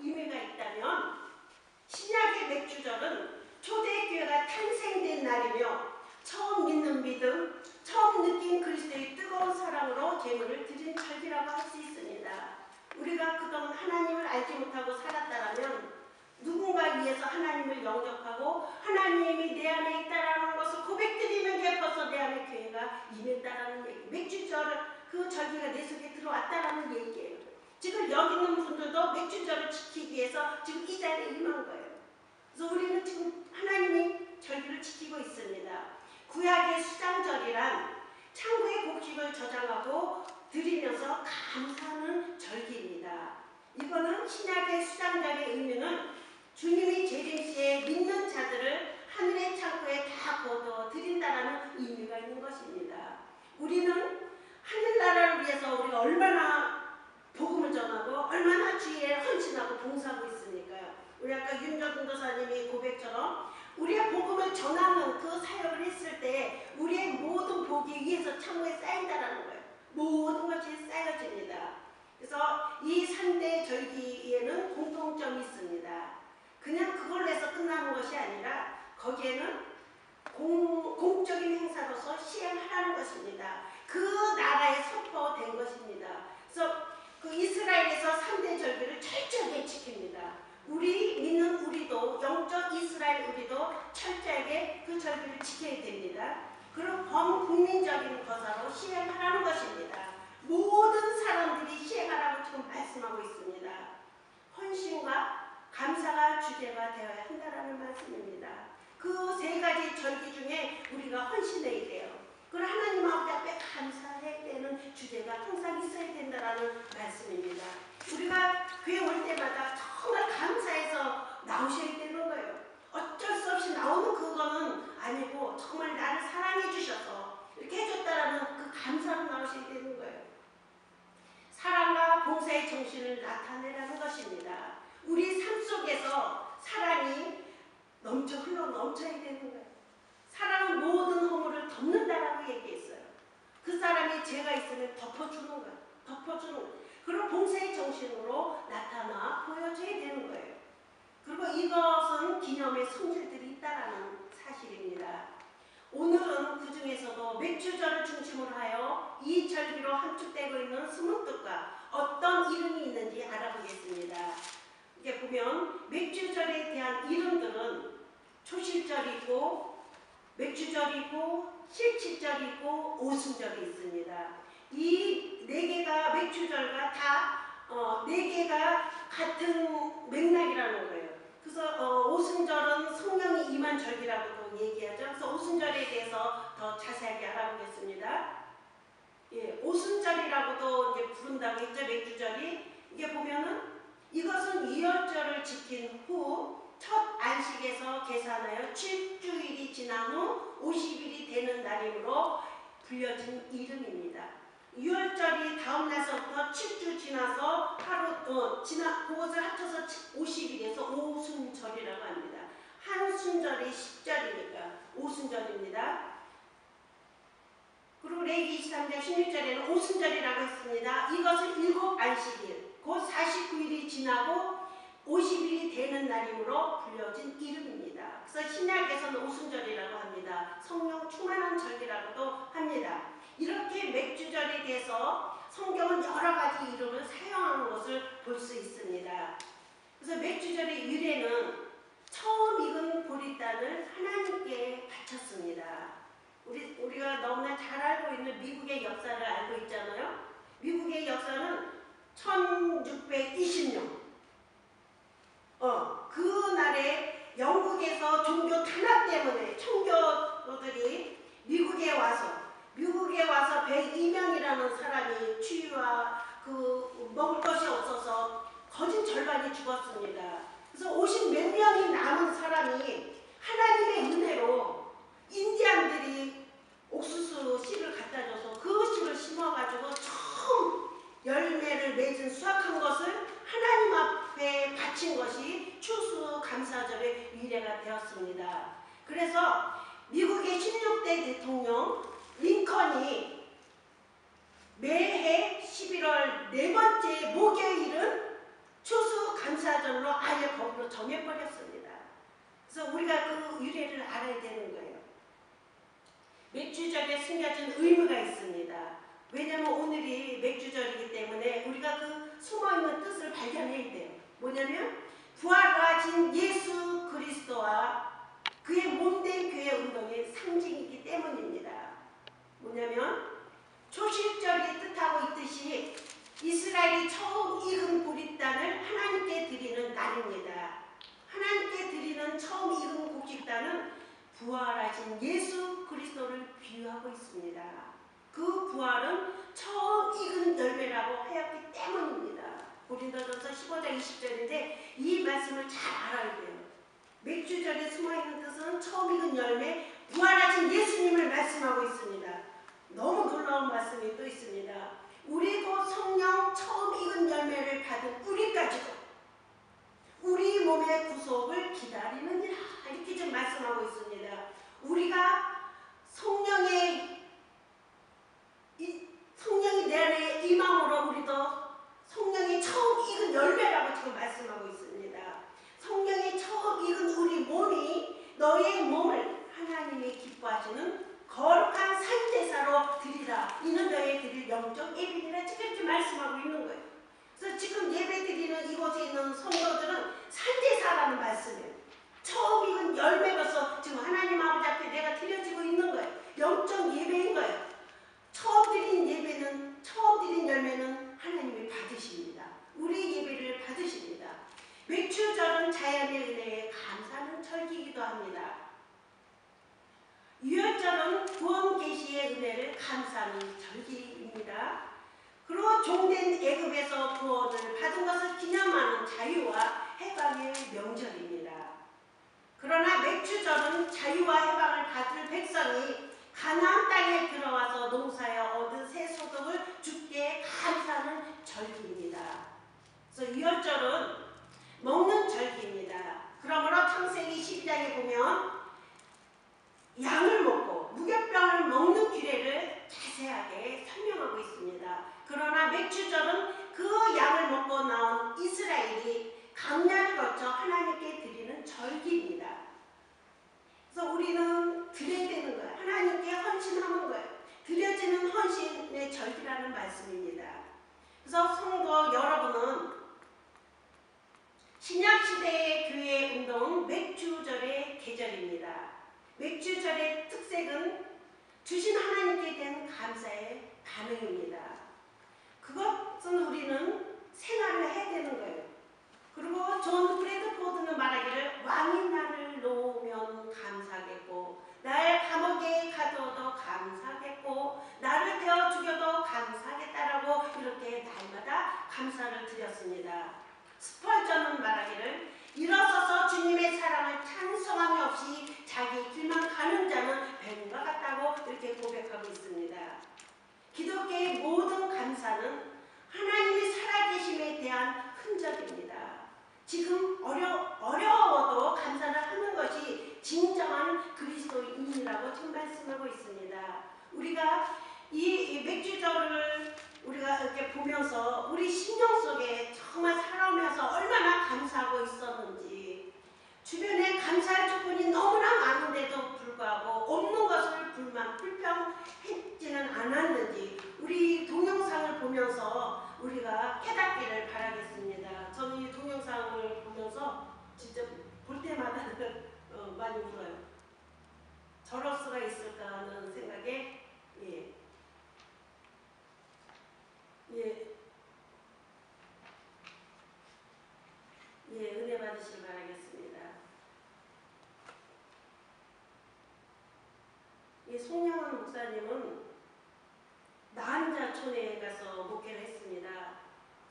의미가 있다면 신약의 맥주절은 초대교회가 탄생된 날이며 처음 믿는 믿음, 처음 느낀 그리스도의 뜨거운 사랑으로 제물을 드린 절기라고 할 수 있습니다. 우리가 그동안 하나님을 알지 못하고 살았다면 누군가 위해서 하나님을 영접하고 하나님이 내 안에 있다라는 것을 고백드리는 게 벌써 내 안에 교회가 임했다라는 얘기. 맥주절 그 절기가 내 속에 들어왔다라는 얘기예요. 지금 여기 있는 분들도 맥주절을 지키기 위해서 지금 이 자리에 임한 거예요. 그래서 우리는 지금 하나님이 절기를 지키고 있습니다. 구약의 수장절이란 창고의 곡식을 저장하고 드리면서 감사하는 절기입니다. 이거는 신약의 수장절의 의미는 주님이 재림시에 믿는 자들을 하늘의 창고에 다 거둬 드린다라는 의미가 있는 것입니다. 우리는 하늘나라를 위해서 우리가 얼마나 복음을 전하고 얼마나 주의에 헌신하고 봉사하고 있습니까요? 우리 아까 윤정근 도사님이 고백처럼 우리의 복음을 전하는 그 사역을 했을 때 우리의 모든 복이 위에서 창고에 쌓인다라는 거예요. 모든 것이 쌓여집니다. 그래서 이 3대 절기에는 공통점이 있습니다. 그냥 그걸로 해서 끝나는 것이 아니라 거기에는 공적인 행사로서 시행하라는 것입니다. 그 나라에 선포된 것입니다. 그래서 그 이스라엘에서 3대 절기를 철저하게 지킵니다. 우리 믿는 우리도 영적 이스라엘 우리도 철저하게 그 절기를 지켜야 됩니다. 그리고 범국민적인 거사로 시행하라는 것입니다. 모든 사람들이 시행하라고 지금 말씀하고 있습니다. 헌신과 감사가 주제가 되어야 한다는 말씀입니다. 그 세 가지 절기 중에 우리가 헌신해야 돼요. 그리고 하나님 앞에 감사해야 되는 주제가 항상 있어야 된다는 말씀입니다. 우리가 교회 올 때마다 정말 감사해서 나오셔야 되는 거예요. 어쩔 수 없이 나오는 그거는 아니고 정말 나를 사랑해 주셔서 이렇게 해줬다라는 그 감사로 나오셔야 되는 거예요. 사랑과 봉사의 정신을 나타내라는 것입니다. 우리 삶 속에서 사랑이 넘쳐야 되는 거예요. 사랑은 모든 허물을 덮는다라고 얘기했어요. 그 사람이 죄가 있으면 덮어주는 거예요. 덮어주는 거예요. 그리고 봉사의 정신으로 나타나 보여줘야 되는 거예요. 그리고 이것은 기념의 성질들이 있다라는 사실입니다. 오늘은 그 중에서도 맥주절을 중심으로 하여 이 절기로 함축되고 있는 스문뜻과 어떤 이름이 있는지 알아보겠습니다. 이게 보면 맥주절에 대한 이름들은 초실절이고 맥주절이고 실칠절이고 오순절이 있습니다. 이 네 개가 맥주절과 다 네 개가 같은 맥락이라는 거예요. 그래서 오순절은 성령이 임한 절기라고도 얘기하죠. 그래서 오순절에 대해서 더 자세하게 알아보겠습니다. 예, 오순절이라고도 이제 부른다고 했죠. 맥주절이. 이게 보면은 이것은 유월절을 지킨 후 첫 안식에서 계산하여 7주일이 지난 후 50일이 되는 날이므로 불려진 이름입니다. 유월절이 다음 날서부터 7주 지나서 그것을 합쳐서 50일에서 오순절이라고 합니다. 한순절이 10절이니까 오순절입니다. 그리고 레위기 23장 16절에는 오순절이라고 했습니다. 이것은 7안식일, 곧 49일이 지나고 50일이 되는 날이므로 불려진 이름입니다. 그래서 신약에서는 오순절이라고 합니다. 성령 충만한 절기라고도 합니다. 이렇게 맥주절에 대해서 성경은 여러 가지 이름을 사용하는 것을 볼 수 있습니다. 그래서 맥주절의 유래는 처음 익은 보리단을 하나님께 바쳤습니다. 우리가 너무나 잘 알고 있는 미국의 역사를 알고 있잖아요. 미국의 역사는 1620년 그날에 영국에서 종교 탄압 때문에 청교도들이 미국에 와서 102명이라는 사람이 추위와 먹을 것이 없어서 거진 절반이 죽었습니다. 그래서 50몇 명이 남은 사람이 하나님의 은혜로 인디안들이 옥수수 씨를 갖다 줘서 그 씨를 심어가지고 처음 열매를 맺은 수확한 것을 하나님 앞에 바친 것이 추수감사절의 위례가 되었습니다. 그래서 미국의 16대 대통령 링컨이 매해 11월 네 번째 목요일은 추수감사절 역사전으로 아예 거기로 정해버렸습니다. 그래서 우리가 그 유래를 알아야 되는 거예요. 맥주절에 숨겨진 의미가 있습니다. 왜냐하면 오늘이 맥주절이기 때문에 우리가 그 숨어있는 뜻을 발견해야 돼요. 뭐냐면 부활하신 예수 그리스도와 그의 몸된 교회 운동의 상징이기 때문입니다. 뭐냐면 초실절이 뜻하고 있듯이 이스라엘이 처음 익은 보리단을 하나님께 드리는 날입니다. 하나님께 드리는 처음 익은 곡식단은 부활하신 예수 그리스도를 비유하고 있습니다. 그 부활은 처음 익은 열매라고 하였기 때문입니다. 고린도전서 15장 20절인데 이 말씀을 잘 알아야 돼요. 맥주절에 숨어있는 뜻은 처음 익은 열매, 부활하신 예수님을 말씀하고 있습니다. 너무 놀라운 말씀이 또 있습니다. 우리 곧 성령 처음 익은 열매를 받은 우리까지도 우리 몸의 구속을 기다리느니라 이렇게 좀 말씀하고 있습니다. 우리가 성령이 내 안에 임함으로 우리도 성령이 처음 익은 열매라고 지금 말씀하고 있습니다. 성령이 처음 익은 우리 몸이 너의 몸을 하나님이 기뻐하시는 거룩한 산제사로 드리라. 이는 너의 드릴 영적 예비니라. 지금 이렇게 말씀하고 있는 거예요. 그래서 지금 예배 드리는 이곳에 있는 성도들은 산제사라는 말씀이에요. 처음 익은 열매로서 지금 하나님 아버지 앞에 내가 드려지고 있는 거예요. 영적 예배인 거예요. 처음 드린 열매는 하나님이 받으십니다. 우리 예배를 받으십니다. 맥주절은 자연의 은혜에 감사하는 절기이기도 합니다. 유월절은 구원 계시의 은혜를 감사하는 절기입니다. 그리고 종된 애굽에서 구원을 받은 것을 기념하는 자유와 해방의 명절입니다. 그러나 맥주절은 자유와 해방을 받을 백성이 가나안 땅에 들어와서 농사에 얻은 새 소득을 주께 감사하는 절기입니다. 그래서 유월절은 먹는 절기입니다. 그러므로 창세기 12장에 보면 양을 먹고 무교병을 먹는 규례를 자세하게 설명하고 있습니다. 그러나 맥주절은 그 양을 먹고 나온 이스라엘이 광야를 거쳐 하나님께 드리는 절기입니다. 그래서 우리는 드려야 되는 거예요. 하나님께 헌신하는 거예요. 드려지는 헌신의 절기라는 말씀입니다. 그래서 성도 여러분은 신약시대의 교회 운동은 맥주절의 계절입니다. 맥주절의 특색은 주신 하나님께 대한 감사의 반응입니다. 그것은 우리는 생활을 해야 되는 거예요. 그리고 존 브래드포드는 말하기를 왕이 나를 놓으면 감사하겠고 날 감옥에 가둬도 감사하겠고 나를 태워 죽여도 감사하겠다라고 이렇게 날마다 감사를 드렸습니다. 스펄전은 말하기를 일어서서 주님의 사랑을 찬송함이 없이 자기 길만 가는 자는 뱀과 같다고 이렇게 고백하고 있습니다. 기독교의 모든 감사는 하나님의 살아계심에 대한 흔적입니다. 지금 어려워도 감사를 하는 것이 진정한 그리스도인이라고 지금 말씀하고 있습니다. 우리가 이 맥주절을 우리가 이렇게 보면서 우리 심령 속에 정말 살아오면서 얼마나 감사하고 있었는지, 주변에 감사할 조건이 너무나 많은데도 불구하고 없는 것을 불평했지는 않았는지 우리 동영상을 보면서 우리가 깨닫기를 바라겠습니다. 저는 이 동영상을 보면서 진짜 볼 때마다 많이 울어요. 저럴 수가 있을까 하는 생각에 은혜 받으시길 바라겠습니다. 송영원 목사님은 나한자촌에 가서 목회를 했습니다.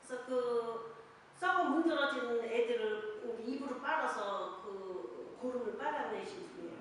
그래서 그 썩어 문드러진 애들을 입으로 빨아서 그 고름을 빨아내신 분이에요.